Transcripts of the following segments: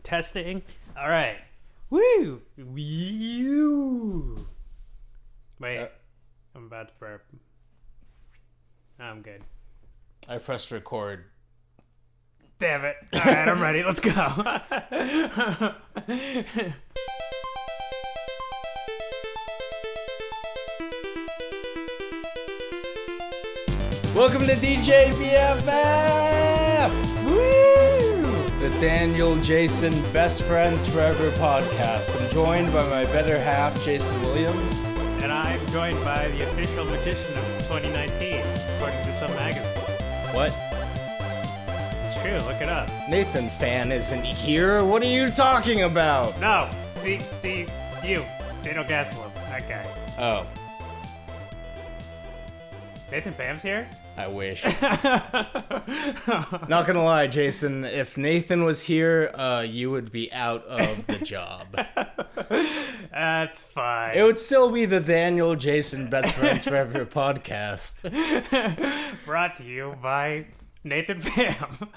Testing. All right. Woo! Woo! Wait. I'm about to burp. I'm good. I pressed record. Damn it. All right, I'm ready. Let's go. Welcome to D+J BFF! Woo! The Daniel, Jason, Best Friends Forever podcast. I'm joined by my better half, Jason Williams. And I'm joined by the official magician of 2019, according to some magazine. What? It's true, look it up. Nathan Fan isn't here. What are you talking about? No, you, Daniel Gastelum, that guy. Oh, Nathan Pham's here? I wish. Not gonna lie, Jason, if Nathan was here, you would be out of the job. That's fine. It would still be the Daniel, Jason, Best Friends Forever podcast. Brought to you by Nathan Pham.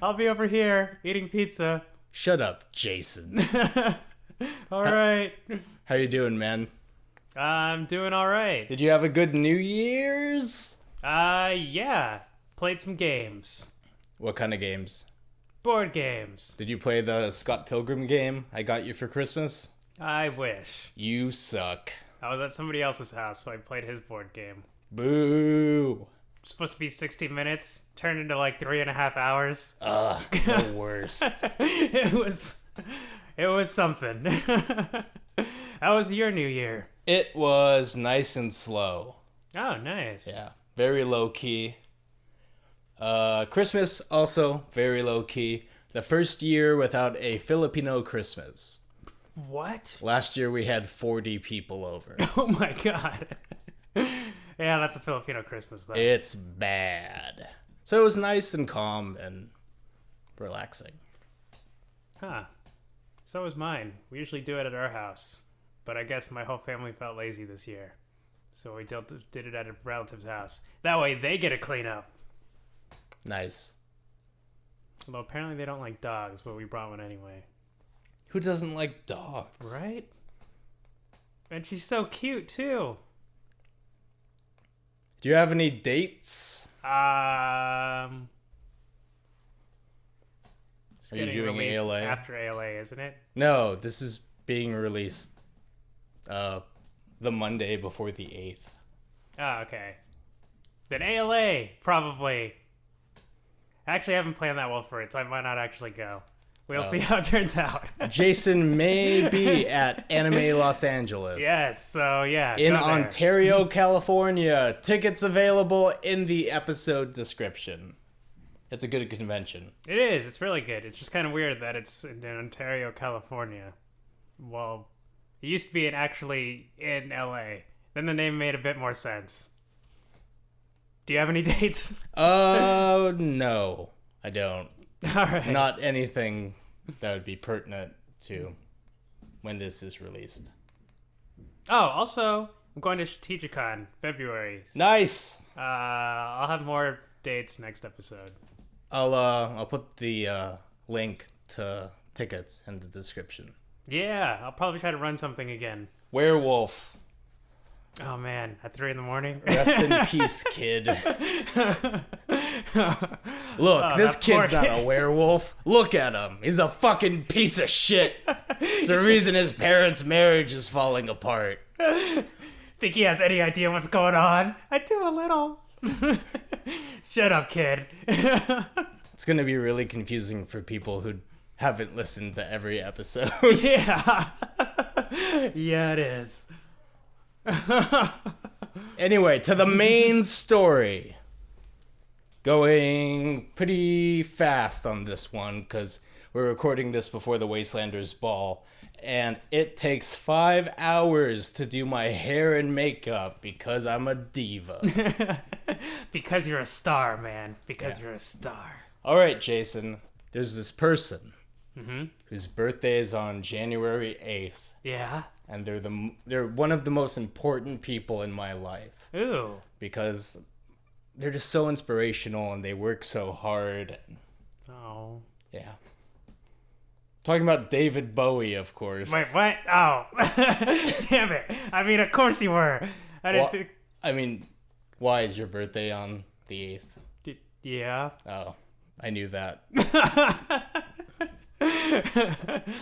I'll be over here eating pizza. Shut up, Jason. All right. How you doing, man? I'm doing all right. Did you have a good New Year's? Yeah. Played some games. What kind of games? Board games. Did you play the Scott Pilgrim game I got you for Christmas? I wish. You suck. I was at somebody else's house, so I played his board game. Boo. It's supposed to be 60 minutes, turned into like 3.5 hours. Ugh, the worst. It was something. How was your New Year? It was nice and slow. Oh, nice. Yeah, very low key. Christmas also very low key. The first year without a Filipino Christmas. What? Last year we had 40 people over. Oh my god. Yeah, that's a Filipino Christmas though. It's bad. So it was nice and calm and relaxing. Huh. So was mine. We usually do it at our house. But I guess my whole family felt lazy this year. So we did it at a relative's house. That way they get to clean up. Nice. Although apparently they don't like dogs, but we brought one anyway. Who doesn't like dogs? Right? And she's so cute too. Do you have any dates? It's Are you getting doing released ALA? after ALA, isn't it? No, this is being released the Monday before the 8th. Oh, okay. Then ALA, probably. I actually haven't planned that well for it, so I might not actually go. We'll see how it turns out. Jason may be at Anime Los Angeles. Yes, so yeah. In go there. Ontario, California. Tickets available in the episode description. It's a good convention. It is. It's really good. It's just kind of weird that it's in Ontario, California. Well, it used to be actually in LA. Then the name made a bit more sense. Do you have any dates? Oh, no, I don't. All right. Not anything that would be pertinent to when this is released. Oh, also, I'm going to Strategicon February. Nice. I'll have more dates next episode. I'll put the link to tickets in the description. Yeah, I'll probably try to run something again. Werewolf. Oh man, at 3 a.m. Rest in peace, kid. Look, this kid's not a werewolf. Look at him. He's a fucking piece of shit. It's the reason his parents' marriage is falling apart. Think he has any idea what's going on? I do a little. Shut up, kid. It's gonna be really confusing for people who haven't listened to every episode. Yeah. Yeah, it is. Anyway, to the main story. Going pretty fast on this one because we're recording this before the Wastelanders ball, and it takes 5 hours to do my hair and makeup because I'm a diva. Because you're a star, man. Because you're a star. All right, Jason. There's this person whose birthday is on January 8th. Yeah. And they're one of the most important people in my life. Ooh. Because they're just so inspirational and they work so hard. Oh. Yeah. Talking about David Bowie, of course. Wait, what? Oh. Damn it. I mean, of course you were. I didn't think... I mean, why is your birthday on the 8th? Yeah. Oh, I knew that.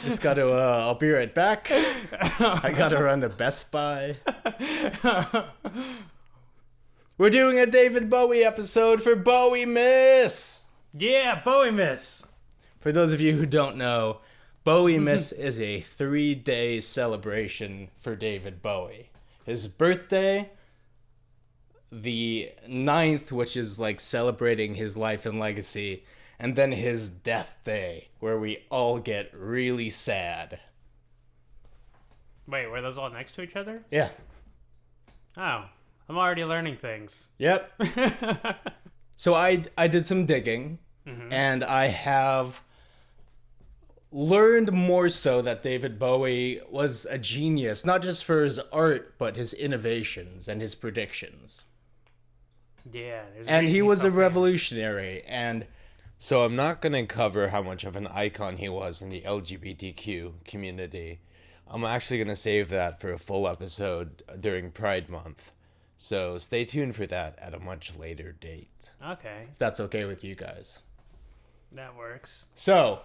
Just gotta, I'll be right back. I gotta run to Best Buy. We're doing a David Bowie episode for BOWIEMAS! Yeah, BOWIEMAS! For those of you who don't know, BOWIEMAS is a 3-day celebration for David Bowie. His birthday, the 9th, which is like celebrating his life and legacy, and then his death day, where we all get really sad. Wait, were those all next to each other? Yeah. Oh, I'm already learning things. Yep. So I did some digging, and I have learned more so that David Bowie was a genius, not just for his art, but his innovations and his predictions. Yeah. And he was a revolutionary, and... So I'm not going to cover how much of an icon he was in the LGBTQ community. I'm actually going to save that for a full episode during Pride Month. So stay tuned for that at a much later date. Okay, if that's okay with you guys. that works. So,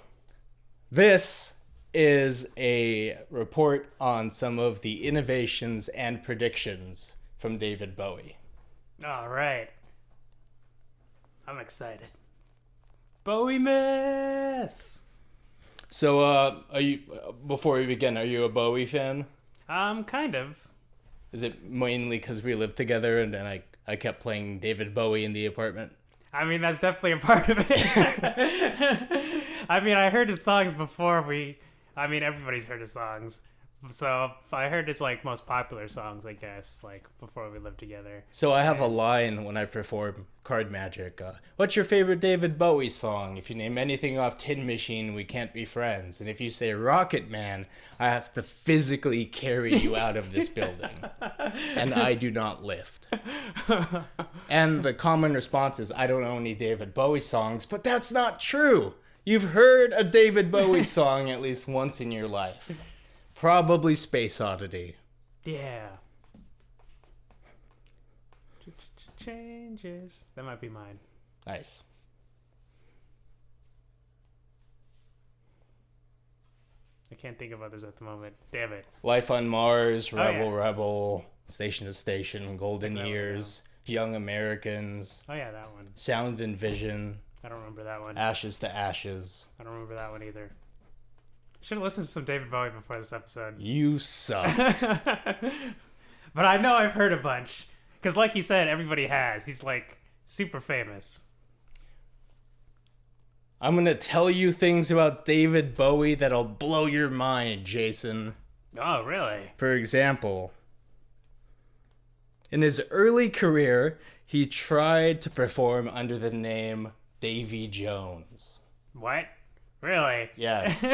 this is a report on some of the innovations and predictions from David Bowie. All right. I'm excited. BOWIEMAS! So, are you, before we begin, are you a Bowie fan? Kind of. Is it mainly because we lived together and then I kept playing David Bowie in the apartment? I mean, that's definitely a part of it. I mean, I heard his songs before everybody's heard his songs. So I heard his, like, most popular songs, I guess, like, before we lived together. So I have a line when I perform Card Magic. What's your favorite David Bowie song? If you name anything off Tin Machine, we can't be friends. And if you say Rocket Man, I have to physically carry you out of this building. And I do not lift. And the common response is, I don't know any David Bowie songs, but that's not true. You've heard a David Bowie song at least once in your life. Probably Space Oddity. Yeah. Changes. That might be mine. Nice. I can't think of others at the moment. Damn it. Life on Mars, Rebel yeah. Rebel, Station to Station, Golden Years, Young Americans, Oh, yeah, that one. Sound and Vision, I don't remember that one. Ashes to Ashes. I don't remember that one either. Should have listened to some David Bowie before this episode. You suck. But I know I've heard a bunch. Because like you said, everybody has. He's, like, super famous. I'm gonna tell you things about David Bowie that'll blow your mind, Jason. Oh, really? For example, in his early career, he tried to perform under the name Davy Jones. What? Really? Yes.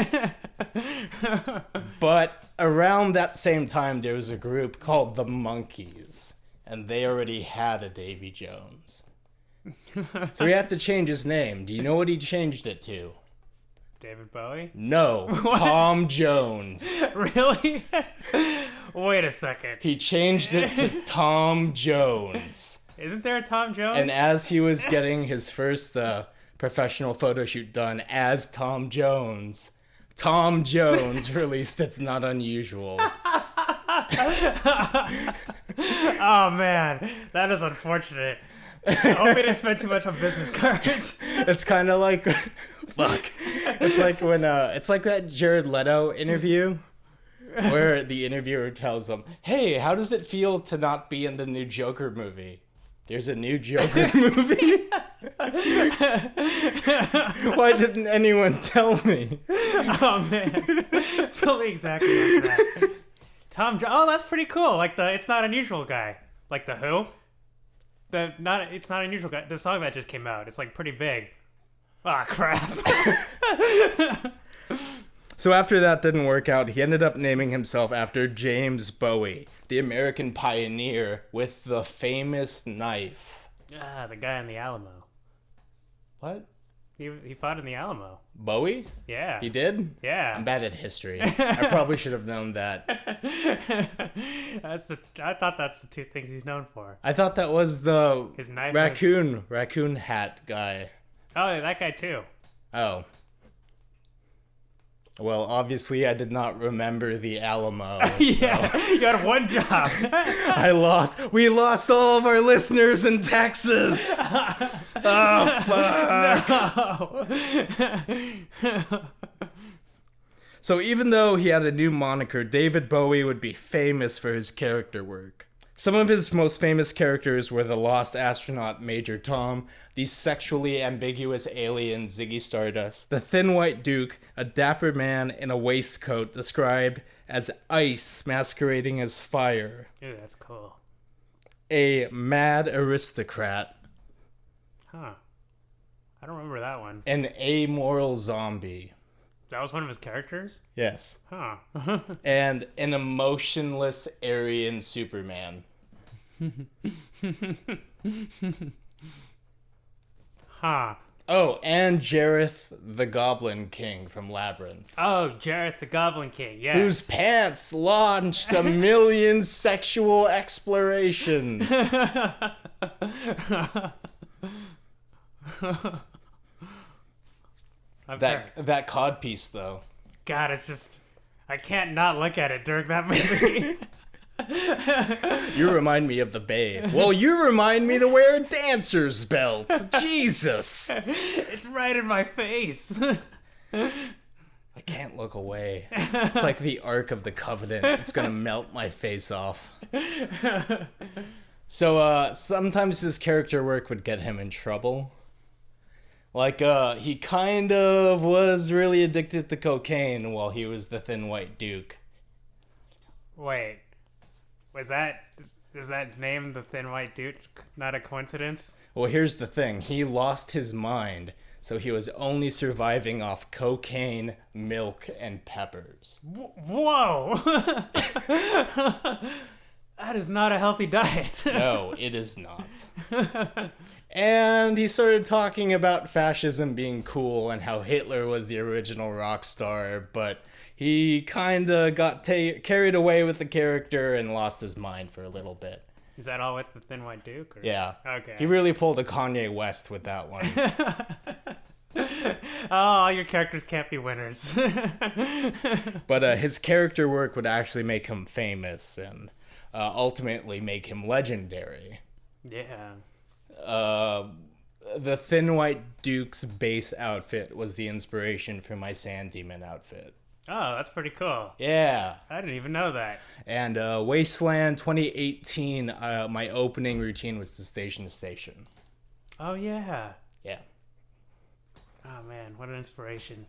But around that same time, there was a group called the Monkees, and they already had a Davy Jones. So he had to change his name. Do you know what he changed it to? David Bowie? No, Tom Jones. Really? Wait a second. He changed it to Tom Jones. Isn't there a Tom Jones? And as he was getting his first professional photo shoot done as Tom Jones released It's Not Unusual. Oh, man. That is unfortunate. I hope he didn't spend too much on business cards. It's kind of like, fuck. It's like when, it's like that Jared Leto interview where the interviewer tells him, hey, how does it feel to not be in the new Joker movie? There's a new Joker movie? Why didn't anyone tell me? Oh, man. It's probably exactly like that. Oh, that's pretty cool. Like the It's Not Unusual guy. Like the Who? It's Not Unusual guy. The song that just came out. It's like pretty big. Ah, crap. So after that didn't work out, he ended up naming himself after James Bowie, the American pioneer with the famous knife. Ah, the guy in the Alamo. What? He fought in the Alamo. Bowie? Yeah. He did? Yeah. I'm bad at history. I probably should have known that. I thought that's the two things he's known for. I thought that was the His knife raccoon hat guy. Oh, that guy too. Oh. Well, obviously I did not remember the Alamo. Yeah, you had one job. We lost all of our listeners in Texas. Oh, fuck. No. So even though he had a new moniker, David Bowie would be famous for his character work. Some of his most famous characters were the lost astronaut Major Tom, the sexually ambiguous alien Ziggy Stardust, the thin white Duke, a dapper man in a waistcoat described as ice masquerading as fire, Ooh, that's cool. a mad aristocrat, Huh. I don't remember that one. an amoral zombie. That was one of his characters? Yes. Huh. And an emotionless Aryan Superman. Huh. Oh, and Jareth the Goblin King from Labyrinth. Oh, Jareth the Goblin King, yes. Whose pants launched a million sexual explorations. That codpiece, though. God, it's just... I can't not look at it during that movie. You remind me of the Babe. Well, you remind me to wear a dancer's belt. Jesus. It's right in my face. I can't look away. It's like the Ark of the Covenant. It's gonna melt my face off. So, sometimes his character work would get him in trouble. Like, he kind of was really addicted to cocaine while he was the Thin White Duke. Wait. Is that name the Thin White Duke not a coincidence? Well, here's the thing. He lost his mind, so he was only surviving off cocaine, milk, and peppers. Whoa! That is not a healthy diet. No, it is not. And he started talking about fascism being cool and how Hitler was the original rock star, but he kinda got carried away with the character and lost his mind for a little bit. Is that all with the Thin White Duke? Or? Yeah. Okay. He really pulled a Kanye West with that one. Oh, all your characters can't be winners. But his character work would actually make him famous and ultimately make him legendary. Yeah. The Thin White Duke's base outfit was the inspiration for my Sand Demon outfit. Oh, that's pretty cool. Yeah. I didn't even know that. And Wasteland 2018, my opening routine was the Station to Station. Oh, yeah. Yeah. Oh, man, what an inspiration.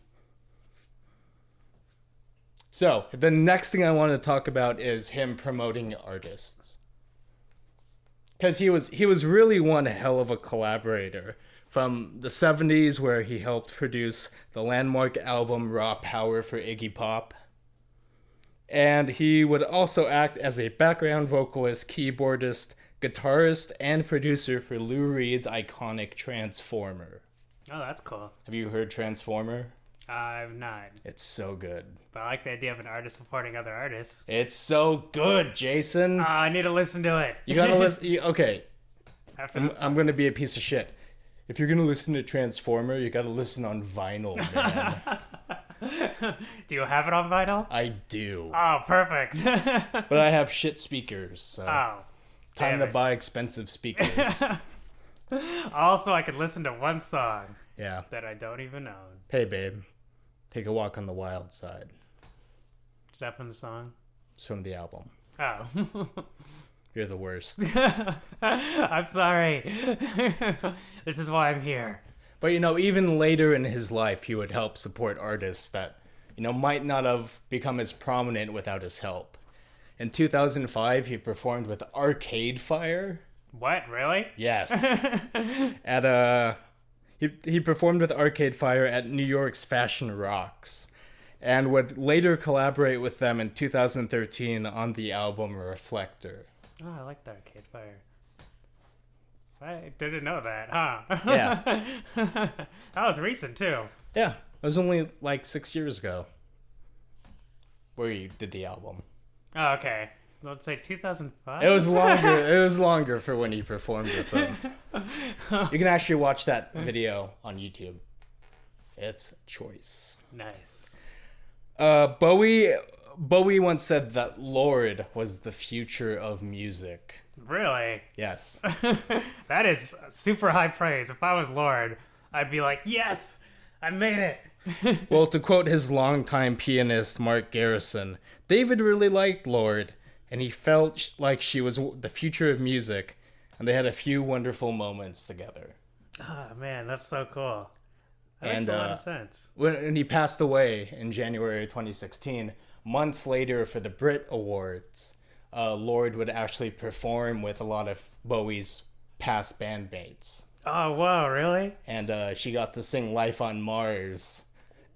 So, the next thing I want to talk about is him promoting artists. Because he was really one hell of a collaborator. From the 70s, where he helped produce the landmark album Raw Power for Iggy Pop. And he would also act as a background vocalist, keyboardist, guitarist, and producer for Lou Reed's iconic Transformer. Oh, that's cool. Have you heard Transformer? I've not. It's so good. But I like the idea of an artist supporting other artists. It's so good, Jason. I need to listen to it. You gotta listen. Okay. After this I'm gonna be a piece of shit. If you're gonna listen to Transformer, you gotta listen on vinyl, man. Do you have it on vinyl? I do. Oh, perfect. But I have shit speakers, so Oh. time to it. buy expensive speakers. Also, I could listen to one song Yeah. that I don't even own. Hey, babe. Take a walk on the wild side. Is that from the song? It's from the album. Oh. You're the worst. I'm sorry. This is why I'm here. But, even later in his life, he would help support artists that, might not have become as prominent without his help. In 2005, he performed with Arcade Fire. What? Really? Yes. He performed with Arcade Fire at New York's Fashion Rocks, and would later collaborate with them in 2013 on the album Reflector. Oh, I like the Arcade Fire. I didn't know that, huh? Yeah. That was recent, too. Yeah, it was only like 6 years ago where he did the album. Oh, okay. Let's say 2005? It was longer. It was longer for when he performed with them. You can actually watch that video on YouTube. It's choice. Nice. Bowie once said that Lorde was the future of music. Really? Yes. That is super high praise. If I was Lorde, I'd be like, yes, I made it. Well, to quote his longtime pianist Mark Garrison, David really liked Lorde, and he felt like she was the future of music, and they had a few wonderful moments together. Oh, man, that's so cool. That makes a lot of sense. When he passed away in January 2016, months later for the Brit Awards, Lorde would actually perform with a lot of Bowie's past bandmates. Oh, wow, really? And she got to sing Life on Mars.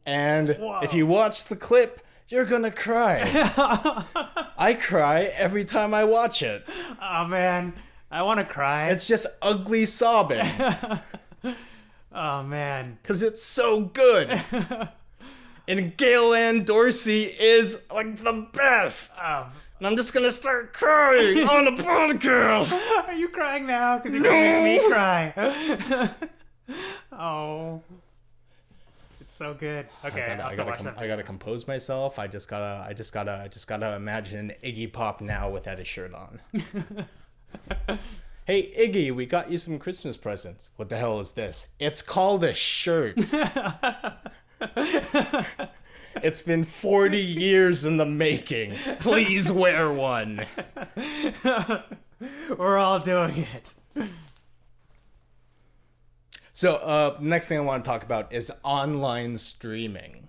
And Whoa. if you watch the clip, you're gonna cry. I cry every time I watch it. Oh, man, I want to cry. It's just ugly sobbing. Oh, man. Because it's so good. And Gail Ann Dorsey is like the best. And I'm just gonna start crying on the podcast. Are you crying now? Because you're going to make me cry. Oh. It's so good. Okay, I'll have to watch that. I gotta compose myself. I just gotta imagine Iggy Pop now without his shirt on. Hey Iggy, we got you some Christmas presents. What the hell is this? It's called a shirt. It's been 40 years in the making. Please wear one. We're all doing it. So, next thing I want to talk about is online streaming.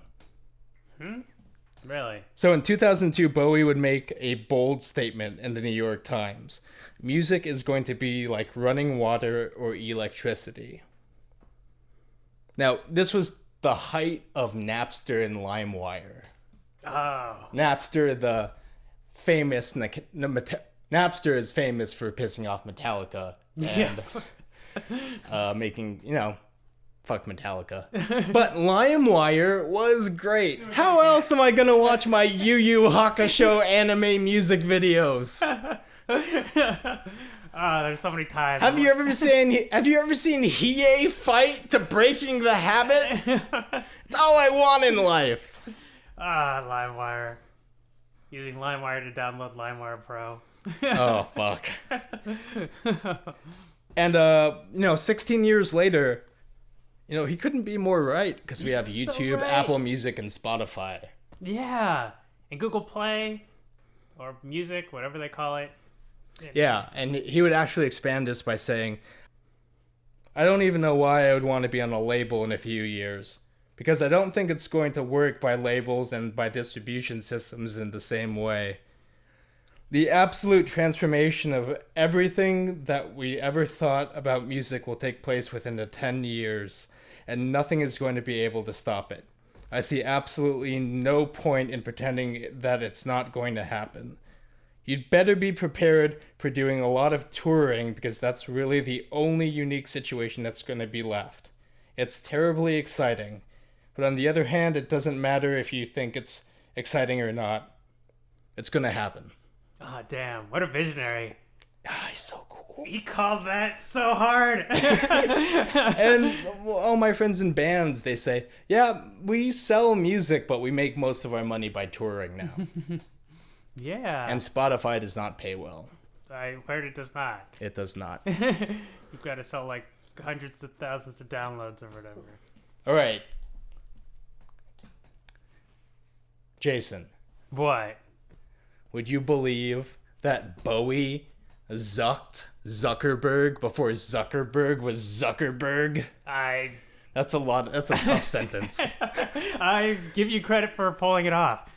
Really? So in 2002, Bowie would make a bold statement in the New York Times. Music is going to be like running water or electricity. Now, this was the height of Napster and LimeWire. Oh. Napster, the famous... Napster is famous for pissing off Metallica and making, fuck Metallica. But LimeWire was great. How else am I gonna watch my Yu Yu Hakusho anime music videos? There's so many times. Have you ever seen Hiei fight to Breaking the Habit? It's all I want in life. LimeWire. Using LimeWire to download LimeWire Pro. Oh, fuck. And, 16 years later, he couldn't be more right, because we have YouTube, right. Apple Music, and Spotify. Yeah. And Google Play, or Music, whatever they call it. Yeah, and he would actually expand this by saying, I don't even know why I would want to be on a label in a few years, because I don't think it's going to work by labels and by distribution systems in the same way. The absolute transformation of everything that we ever thought about music will take place within the 10 years, and nothing is going to be able to stop it. I see absolutely no point in pretending that it's not going to happen. You'd better be prepared for doing a lot of touring, because that's really the only unique situation that's going to be left. It's terribly exciting, but on the other hand, it doesn't matter if you think it's exciting or not. It's going to happen. Oh, damn. What a visionary. He's so cool. He called that so hard. And all my friends in bands, they say, yeah, we sell music, but we make most of our money by touring now. Yeah. And Spotify does not pay well. I heard it does not. It does not. You've got to sell like hundreds of thousands of downloads or whatever. All right. Jason. What? Would you believe that Bowie zucked Zuckerberg before Zuckerberg was Zuckerberg? That's a tough sentence. I give you credit for pulling it off.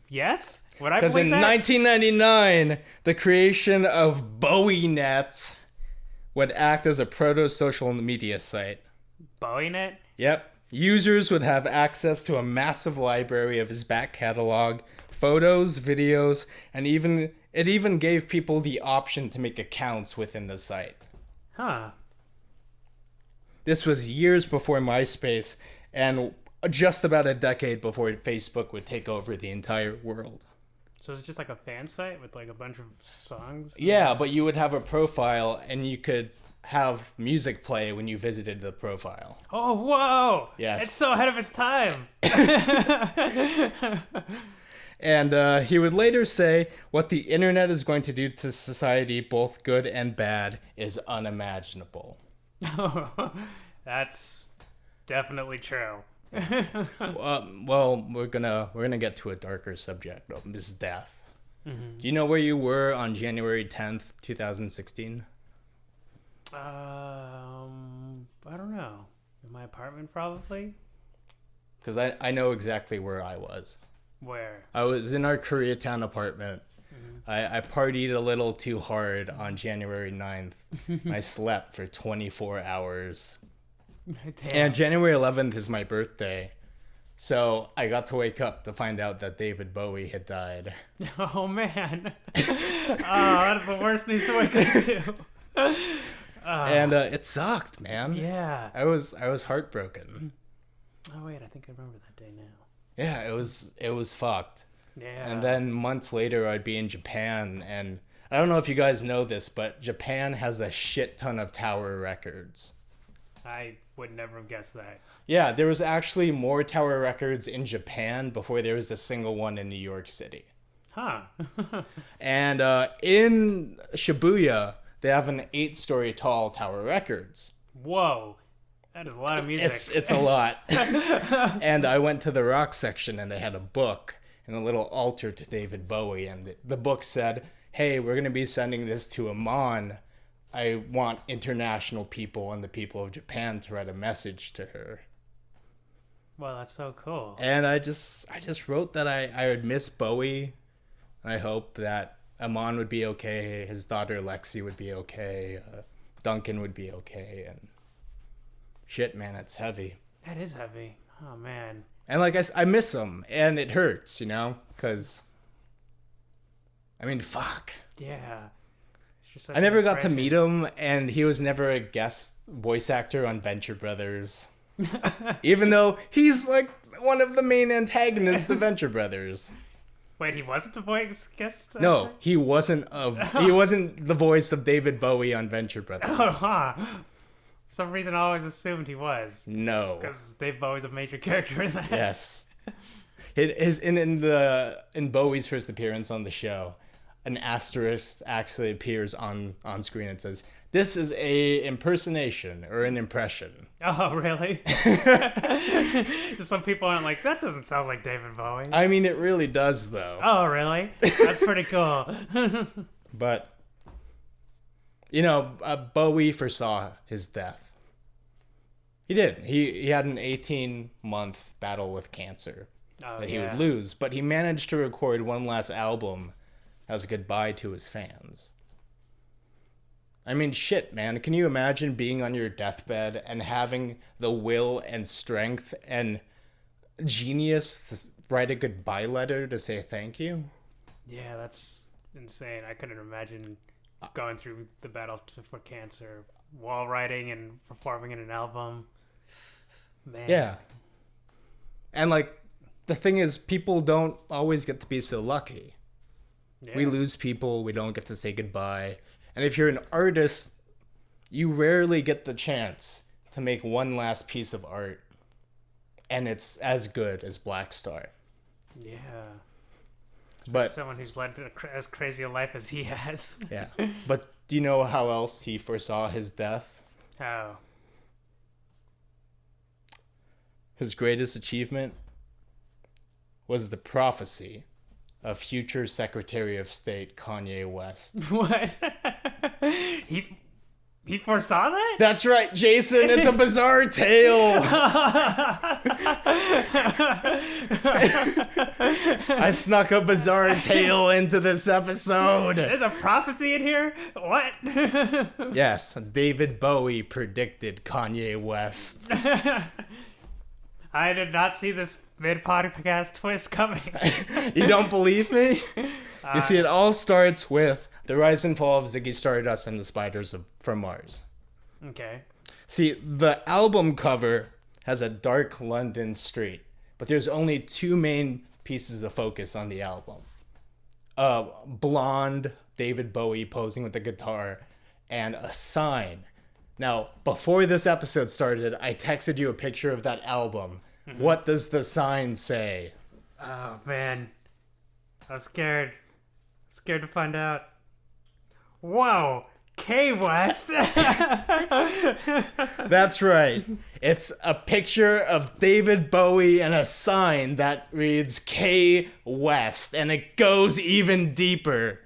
Yes? Would I Because believe in that? 1999, the creation of BowieNet would act as a proto-social media site. BowieNet? Yep. Users would have access to a massive library of his back catalog, photos, videos, and it even gave people the option to make accounts within the site. Huh. This was years before MySpace and just about a decade before Facebook would take over the entire world. So it's just like a fan site with like a bunch of songs? Yeah, but you would have a profile and you could have music play when you visited the profile. Oh, whoa! Yes. It's so ahead of its time. And he would later say, what the internet is going to do to society, both good and bad, is unimaginable. That's definitely true. Well, we're gonna get to a darker subject. This is death. Do you know where you were on January 10th, 2016? I don't know. In my apartment, probably? Because I know exactly where I was. Where? I was in our Koreatown apartment. I partied a little too hard on January 9th. I slept for 24 hours. Damn. And January 11th is my birthday. So I got to wake up to find out that David Bowie had died. Oh, man. Oh, that is the worst news to wake up to. And it sucked, man. Yeah. I was heartbroken. Oh, wait, I think I remember that day now. Yeah, it was fucked. Yeah. And then months later, I'd be in Japan, and I don't know if you guys know this, but Japan has a shit ton of tower records. I would never have guessed that. Yeah, there was actually more tower records in Japan before there was a single one in New York City. Huh. And in Shibuya, they have an 8-story tall tower records. Whoa. That is a lot of music. It's a lot. And I went to the rock section, and they had a book and a little altar to David Bowie, and the book said, hey, we're going to be sending this to Amon. I want international people and the people of Japan to write a message to her. Well, that's so cool. And I just wrote that I would miss Bowie. I hope that Amon would be okay, his daughter Lexi would be okay, Duncan would be okay, and shit, man, it's heavy. That is heavy. Oh, man. And like I miss him, and it hurts, you know, because, I mean, fuck. Yeah. It's just such I never an got to inspiration. meet him, and he was never a guest voice actor on Venture Brothers. Even though he's like one of the main antagonists of Venture Brothers. Wait, he wasn't a voice guest? No, he wasn't the voice of David Bowie on Venture Brothers. Oh, huh. For some reason, I always assumed he was. No. Because Dave Bowie's a major character in that. Yes. In Bowie's first appearance on the show, an asterisk actually appears on screen and says, "This is a impersonation or an impression." Oh, really? Just some people aren't like, that doesn't sound like David Bowie. I mean, it really does, though. Oh, really? That's pretty cool. But, you know, Bowie foresaw his death. He did. He had an 18-month battle with cancer Oh, that he yeah. would lose, but he managed to record one last album as a goodbye to his fans. I mean, shit, man. Can you imagine being on your deathbed and having the will and strength and genius to write a goodbye letter to say thank you? Yeah, that's insane. I couldn't imagine going through the battle for cancer while writing and performing in an album. Man. Yeah. And, like, the thing is, people don't always get to be so lucky. Yeah. We lose people, we don't get to say goodbye. And if you're an artist, you rarely get the chance to make one last piece of art, and it's as good as Black Star. Yeah. But Someone who's led as crazy a life as he has. yeah. But do you know how else he foresaw his death? How? His greatest achievement was the prophecy of future Secretary of State Kanye West. What? He foresaw that? That's right, Jason. It's a bizarre tale. I snuck a bizarre tale into this episode. There's a prophecy in here? What? Yes, David Bowie predicted Kanye West. I did not see this mid-podcast twist coming. You don't believe me? You see, it all starts with the rise and fall of Ziggy Stardust and the Spiders from Mars. Okay. See, the album cover has a dark London street, but there's only two main pieces of focus on the album. Blonde David Bowie posing with the guitar, and a sign. Now, before this episode started, I texted you a picture of that album. Mm-hmm. What does the sign say? Oh, man. I'm scared. I'm scared to find out. Whoa! K West! That's right. It's a picture of David Bowie and a sign that reads K West, and it goes even deeper.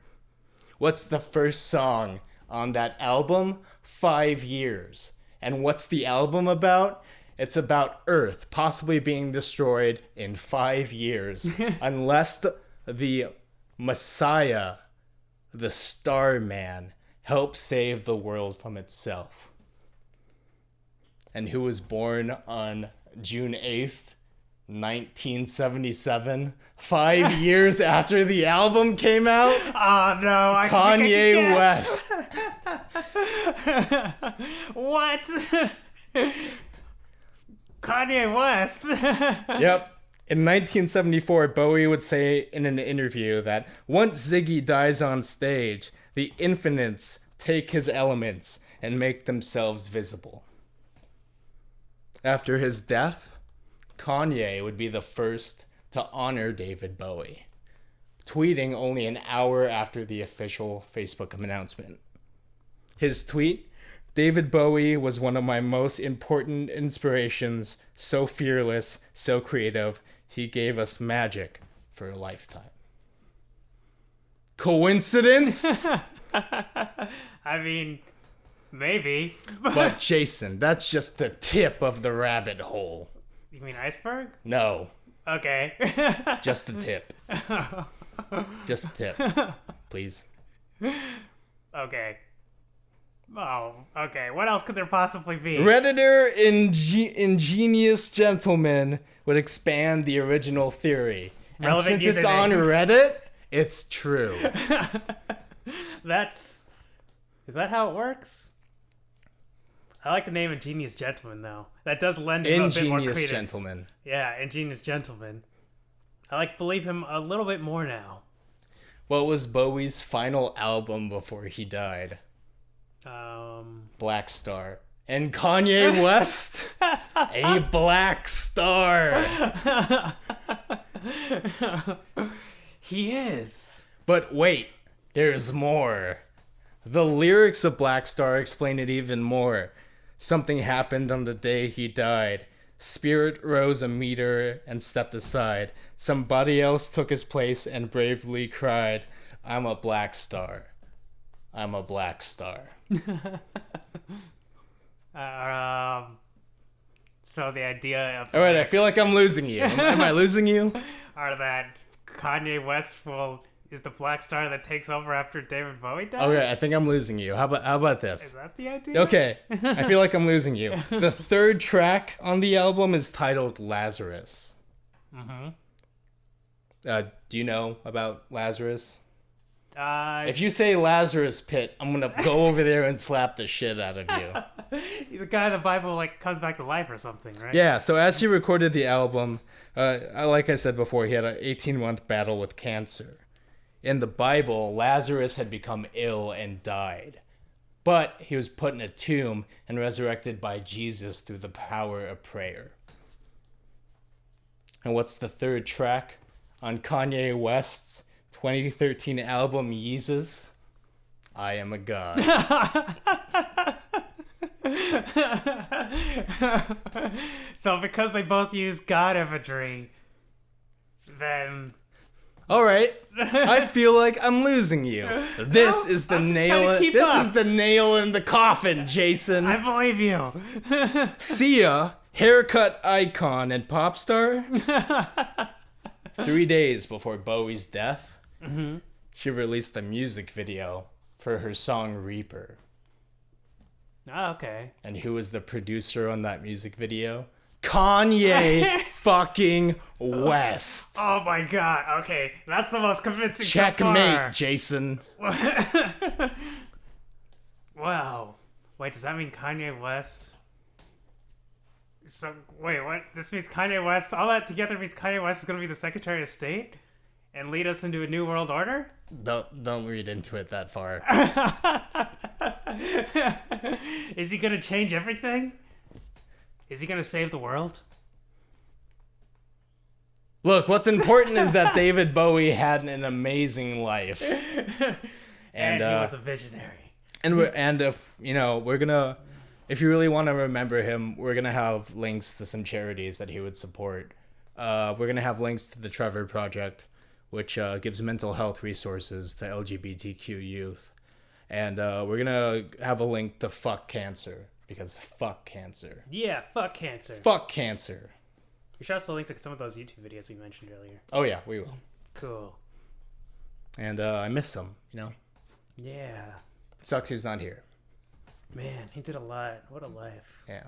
What's the first song on that album? 5 Years. And what's the album about? It's about Earth possibly being destroyed in 5 years unless the Messiah, the Starman, helps save the world from itself. And who was born on June 8th, 1977, 5 years after the album came out? Oh no, Kanye West. What? Kanye West? Yep. In 1974, Bowie would say in an interview that once Ziggy dies on stage, the infinites take his elements and make themselves visible. After his death, Kanye would be the first to honor David Bowie, tweeting only an hour after the official Facebook announcement. His tweet, "David Bowie was one of my most important inspirations, so fearless, so creative. He gave us magic for a lifetime." Coincidence? I mean, maybe. But Jason, that's just the tip of the rabbit hole. You mean iceberg? No, Okay. just the tip. Just the tip. Please. Okay. Oh, okay. What else could there possibly be? Redditor ingenious gentleman would expand the original theory. And Relevant since it's on username. Reddit, it's true. Is that how it works? I like the name Ingenious Gentleman, though. That does lend him a bit more Ingenious credence. gentleman. Yeah, Ingenious Gentleman. I believe him a little bit more now. What was Bowie's final album before he died? Black Star. And Kanye West? A Black Star. He is. But wait, there's more. The lyrics of Black Star explain it even more. Something happened on the day he died. Spirit rose a meter and stepped aside. Somebody else took his place and bravely cried, "I'm a black star. I'm a black star." So the idea of... All right, I feel like I'm losing you. Am I losing you? Are that Kanye West is the black star that takes over after David Bowie dies? Okay, I think I'm losing you. How about this? Is that the idea? Okay, I feel like I'm losing you. The third track on the album is titled Lazarus. Mm-hmm. Do you know about Lazarus? Uh, If you say Lazarus Pit, I'm gonna go over there and slap the shit out of you. the guy in the Bible comes back to life or something, right? Yeah, so as he recorded the album, like I said before, he had an 18-month battle with cancer. In the Bible, Lazarus had become ill and died. But he was put in a tomb and resurrected by Jesus through the power of prayer. And what's the third track on Kanye West's 2013 album, Yeezus? I Am a God. So because they both use God imagery, then... All right, I feel like I'm losing you. This is the I'm just nail. trying to keep This up. is the nail in the coffin, Jason. I believe you. Sia, haircut icon and pop star. 3 days before Bowie's death, she released a music video for her song Reaper. Oh, okay. And who was the producer on that music video? Kanye fucking West. Oh my god. Okay, that's the most convincing so far. Checkmate, Jason. Wow. Wait, does that mean Kanye West? So, wait, what? This means Kanye West, all that together means Kanye West is going to be the Secretary of State? And lead us into a new world order? Don't read into it that far. Is he going to change everything? Is he going to save the world? Look, what's important is that David Bowie had an amazing life. And he was a visionary. And if, we're going to, if you really want to remember him, we're going to have links to some charities that he would support. We're going to have links to the Trevor Project, which gives mental health resources to LGBTQ youth. And we're going to have a link to Fuck Cancer, because fuck cancer. Yeah, fuck cancer. Fuck cancer. We should also link to some of those YouTube videos we mentioned earlier. Oh, yeah, we will. Cool. And I miss him, Yeah. It sucks he's not here. Man, he did a lot. What a life. Yeah.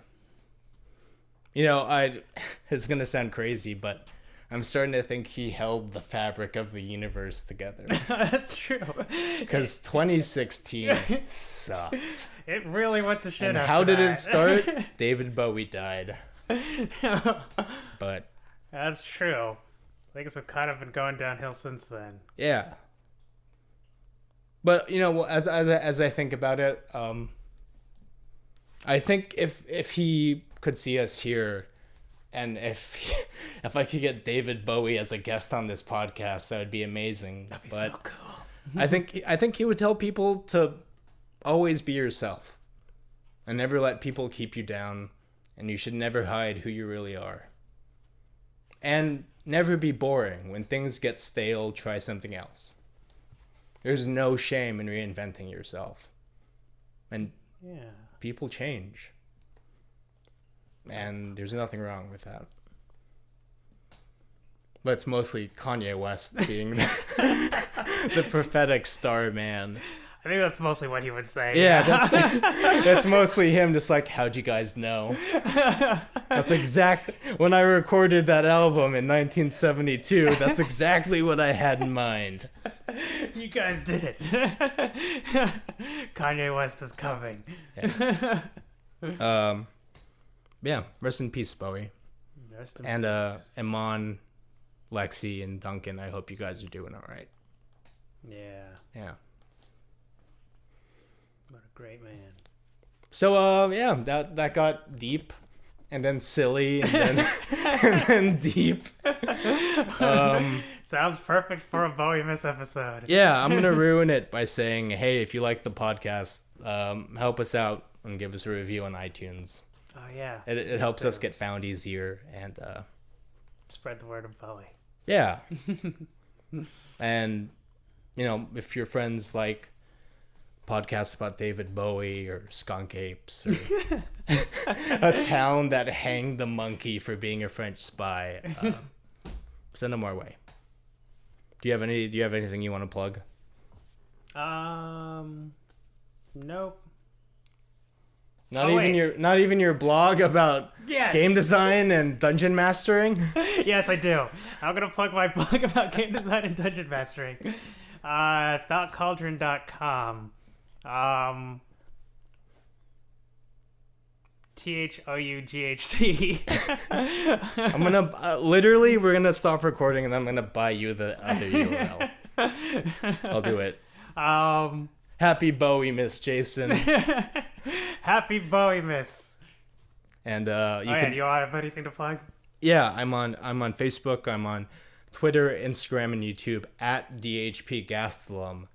It's going to sound crazy, but I'm starting to think he held the fabric of the universe together. That's true. Because 2016 sucked. It really went to shit. And after how did that. it start? David Bowie died. But that's true. Things have kind of been going downhill since then. yeah. But as I think about it, I think if he could see us here, and if I could get David Bowie as a guest on this podcast, that would be amazing. That'd be so cool. I think he would tell people to always be yourself, and never let people keep you down, and you should never hide who you really are. And never be boring. When things get stale, try something else. There's no shame in reinventing yourself. And Yeah. people change. And there's nothing wrong with that. But it's mostly Kanye West being the prophetic star man. I think that's mostly what he would say. Yeah, that's mostly him, just like, how'd you guys know? That's exactly, when I recorded that album in 1972, that's exactly what I had in mind. You guys did it. Kanye West is coming. Yeah, rest in peace, Bowie. Rest in And peace. Iman, Lexi, and Duncan, I hope you guys are doing all right. Yeah. Yeah. What a great man. So, yeah, that got deep, and then silly, and then, and then deep. Sounds perfect for a BOWIEMAS episode. Yeah, I'm going to ruin it by saying, hey, if you like the podcast, help us out and give us a review on iTunes. Oh, yeah. It helps us get found easier, and Spread the word of Bowie. yeah. And, if your friends like podcasts about David Bowie or skunk apes or a town that hanged the monkey for being a French spy, send them our way. Do you have anything you want to plug? Nope. Not wait. Not even your blog about Yes. game design and dungeon mastering? Yes, I do. I'm going to plug my blog about game design and dungeon mastering. CAULDRON.com. THOUGHT. I'm gonna literally, we're gonna stop recording and I'm gonna buy you the other URL. I'll do it. Happy Bowie, Miss Jason. Happy BOWIEMAS. And Do you have anything to plug? yeah, I'm on Facebook, I'm on Twitter, Instagram, and YouTube at DHP Gastelum.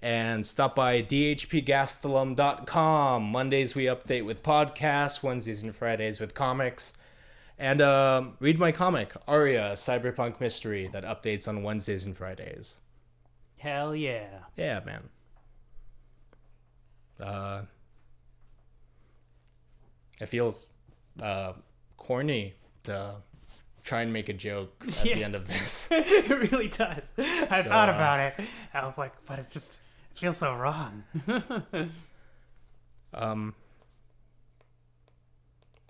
And stop by dhpgastelum.com. Mondays we update with podcasts, Wednesdays and Fridays with comics. And read my comic, Aria, a cyberpunk mystery that updates on Wednesdays and Fridays. Hell yeah. Yeah, man. It feels corny to try and make a joke at the end of this. It really does. I thought about it. I was like, but it feels so wrong.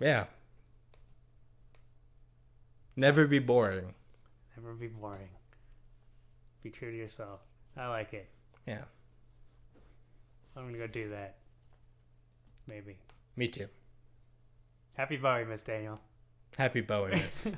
Yeah. Never be boring. Never be boring. Be true to yourself. I like it. Yeah. I'm gonna go do that. maybe. Me too. Happy BOWIEMAS, Daniel. Happy BOWIEMAS.